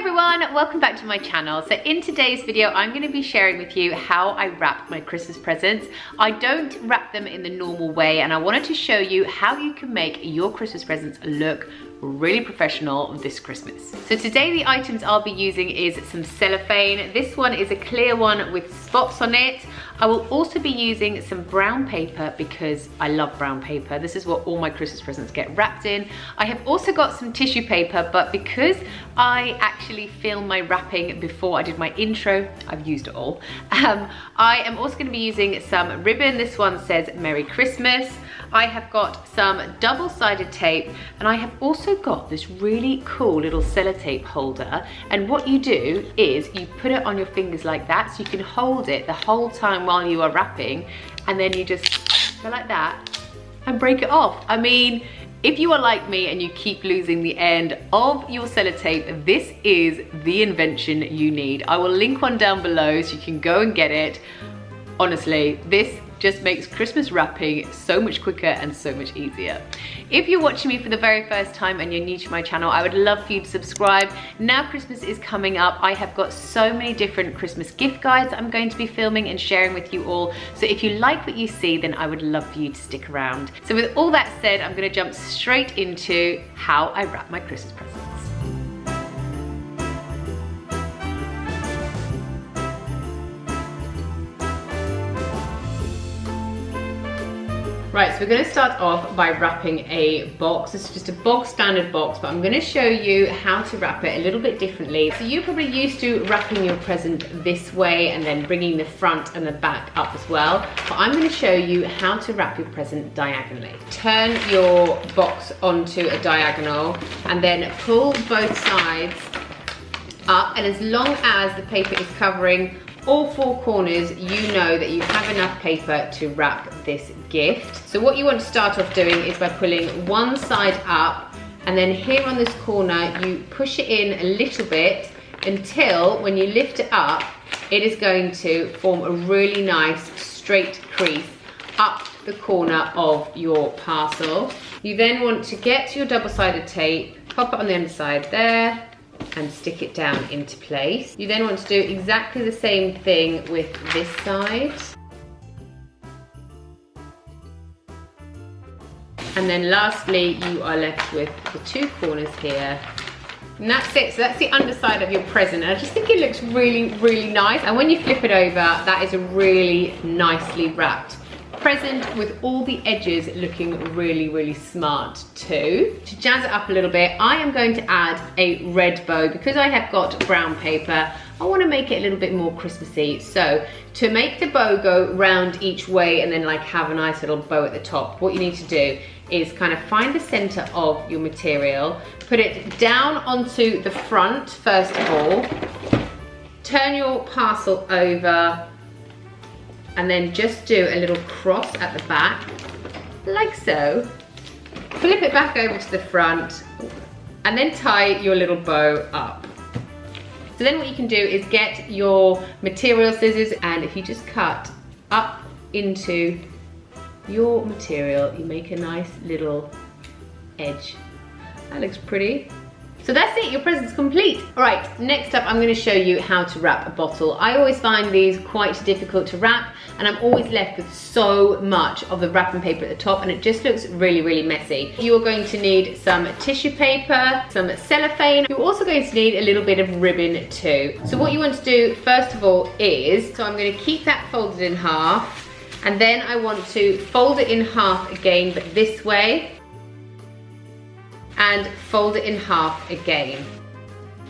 everyone, welcome back to my channel. So in today's video, I'm going to be sharing with you how I wrap my Christmas presents. I don't wrap them in the normal way, and I wanted to show you how you can make your Christmas presents look really professional this Christmas. So today the items I'll be using is some cellophane. This one is a clear one with spots on it. I will also be using some brown paper because I love brown paper. This is what all my Christmas presents get wrapped in. I have also got some tissue paper, but because I actually filmed my wrapping before I did my intro, I've used it all. I am also going to be using some ribbon. This one says Merry Christmas. I have got some double-sided tape, and I have also got this really cool little sellotape holder. And what you do is you put it on your fingers like that, so you can hold it the whole time while you are wrapping, and then you just go like that and break it off. I mean, if you are like me and you keep losing the end of your sellotape, this is the invention you need. I will link one down below so you can go and get it. Honestly, this just makes Christmas wrapping so much quicker and so much easier. If you're watching me for the very first time and you're new to my channel, I would love for you to subscribe. Now Christmas is coming up, I have got so many different Christmas gift guides I'm going to be filming and sharing with you all. So if you like what you see, then I would love for you to stick around. So with all that said, I'm going to jump straight into how I wrap my Christmas presents. Right, so we're going to start off by wrapping a box. This is just a bog standard box, but I'm going to show you how to wrap it a little bit differently. So you're probably used to wrapping your present this way and then bringing the front and the back up as well. But I'm going to show you how to wrap your present diagonally. Turn your box onto a diagonal and then pull both sides up, and as long as the paper is covering all four corners, you know that you have enough paper to wrap this gift. So what you want to start off doing is by pulling one side up, and then here on this corner you push it in a little bit until when you lift it up, it is going to form a really nice straight crease up the corner of your parcel. You then want to get your double-sided tape, pop it on the underside there, and stick it down into place. You then want to do exactly the same thing with this side. And then lastly, you are left with the two corners here. And that's it, so that's the underside of your present. And I just think it looks really, really nice. And when you flip it over, that is a really nicely wrapped present with all the edges looking really, really smart too. To jazz it up a little bit, I am going to add a red bow. Because I have got brown paper, I want to make it a little bit more Christmassy. So to make the bow go round each way and then like have a nice little bow at the top, what you need to do is kind of find the center of your material, put it down onto the front first of all, turn your parcel over, and then just do a little cross at the back, like so. Flip it back over to the front, and then tie your little bow up. So then what you can do is get your material scissors, and if you just cut up into your material, you make a nice little edge. That looks pretty. So that's it, your present's complete. All right, next up I'm gonna show you how to wrap a bottle. I always find these quite difficult to wrap, and I'm always left with so much of the wrapping paper at the top, and it just looks really, really messy. You're going to need some tissue paper, some cellophane. You're also going to need a little bit of ribbon too. So what you want to do first of all is, so I'm gonna keep that folded in half, and then I want to fold it in half again, but this way, and fold it in half again.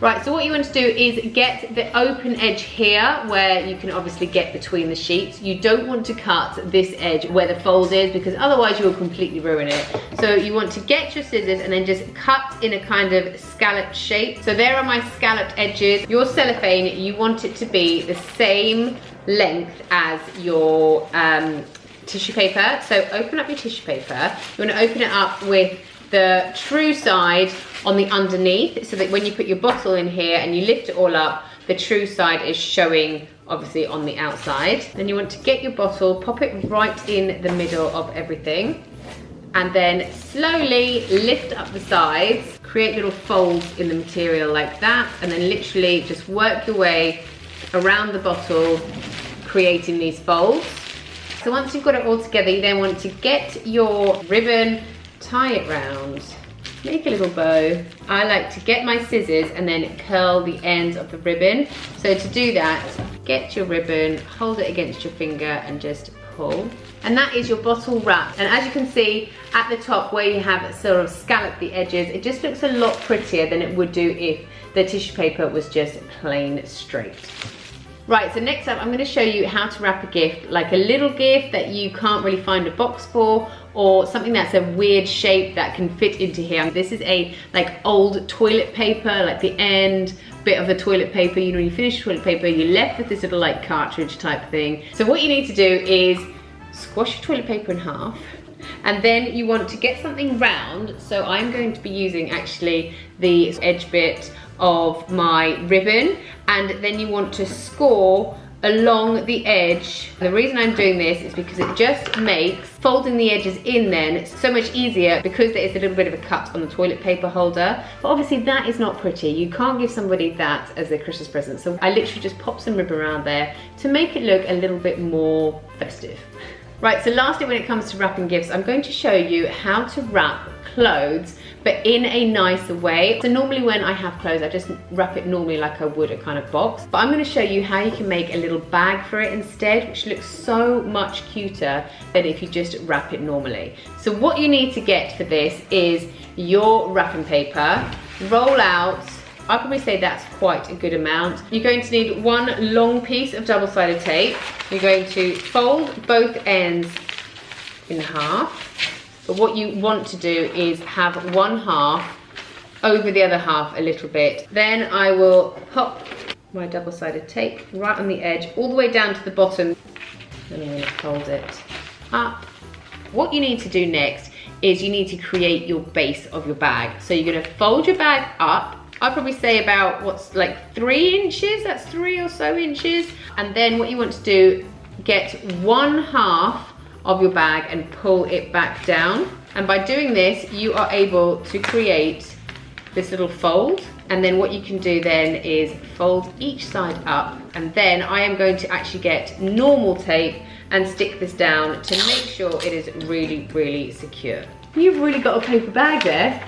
Right, so what you want to do is get the open edge here where you can obviously get between the sheets. You don't want to cut this edge where the fold is, because otherwise you will completely ruin it. So you want to get your scissors and then just cut in a kind of scalloped shape. So there are my scalloped edges. Your cellophane, you want it to be the same length as your tissue paper. So open up your tissue paper. You want to open it up with the true side on the underneath, so that when you put your bottle in here and you lift it all up, the true side is showing obviously on the outside. Then you want to get your bottle, pop it right in the middle of everything, and then slowly lift up the sides, create little folds in the material like that, and then literally just work your way around the bottle, creating these folds. So once you've got it all together, you then want to get your ribbon, tie it round, make a little bow. I like to get my scissors and then curl the ends of the ribbon. So to do that, get your ribbon, hold it against your finger and just pull. And that is your bottle wrap. And as you can see at the top where you have sort of scalloped the edges, it just looks a lot prettier than it would do if the tissue paper was just plain straight. Right, so next up I'm going to show you how to wrap a gift, like a little gift that you can't really find a box for, or something that's a weird shape that can fit into here. This is a like old toilet paper, like the end bit of the toilet paper. You know, when you finish toilet paper, you're left with this little like cartridge type thing. So what you need to do is squash your toilet paper in half, and then you want to get something round. So I'm going to be using actually the edge bit of my ribbon, and then you want to score along the edge. The reason I'm doing this is because it just makes folding the edges in then so much easier, because there is a little bit of a cut on the toilet paper holder. But obviously that is not pretty. You can't give somebody that as their Christmas present. So I literally just pop some ribbon around there to make it look a little bit more festive. Right, so lastly, when it comes to wrapping gifts, I'm going to show you how to wrap clothes, but in a nicer way. So normally when I have clothes, I just wrap it normally like I would a kind of box. But I'm going to show you how you can make a little bag for it instead, which looks so much cuter than if you just wrap it normally. So what you need to get for this is your wrapping paper, roll out, I'd probably say that's quite a good amount. You're going to need one long piece of double-sided tape. You're going to fold both ends in half. But what you want to do is have one half over the other half a little bit. Then I will pop my double-sided tape right on the edge, all the way down to the bottom. Then I'm going to fold it up. What you need to do next is you need to create your base of your bag. So you're going to fold your bag up. I'd probably say about what's like 3 inches, that's 3 or so inches. And then what you want to do, get one half of your bag and pull it back down. And by doing this, you are able to create this little fold. And then what you can do then is fold each side up. And then I am going to actually get normal tape and stick this down to make sure it is really, really secure. You've really got a paper bag there.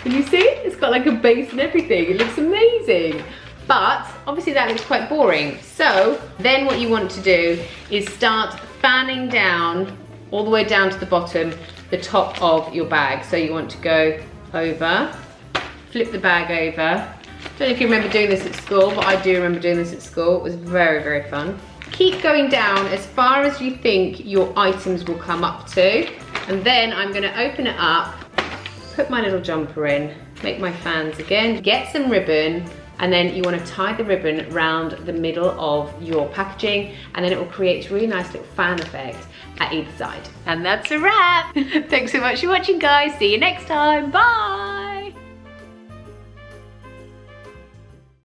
Can you see? It's got like a base and everything. It looks amazing. But obviously that looks quite boring. So then what you want to do is start fanning down all the way down to the bottom, the top of your bag. So you want to go over, flip the bag over. I don't know if you remember doing this at school, but I do remember doing this at school. It was very, very fun. Keep going down as far as you think your items will come up to. And then I'm gonna open it up, put my little jumper in, make my fans again, get some ribbon, and then you want to tie the ribbon around the middle of your packaging, and then it will create a really nice little fan effect at either side. And that's a wrap. Thanks so much for watching, guys. See you next time. Bye.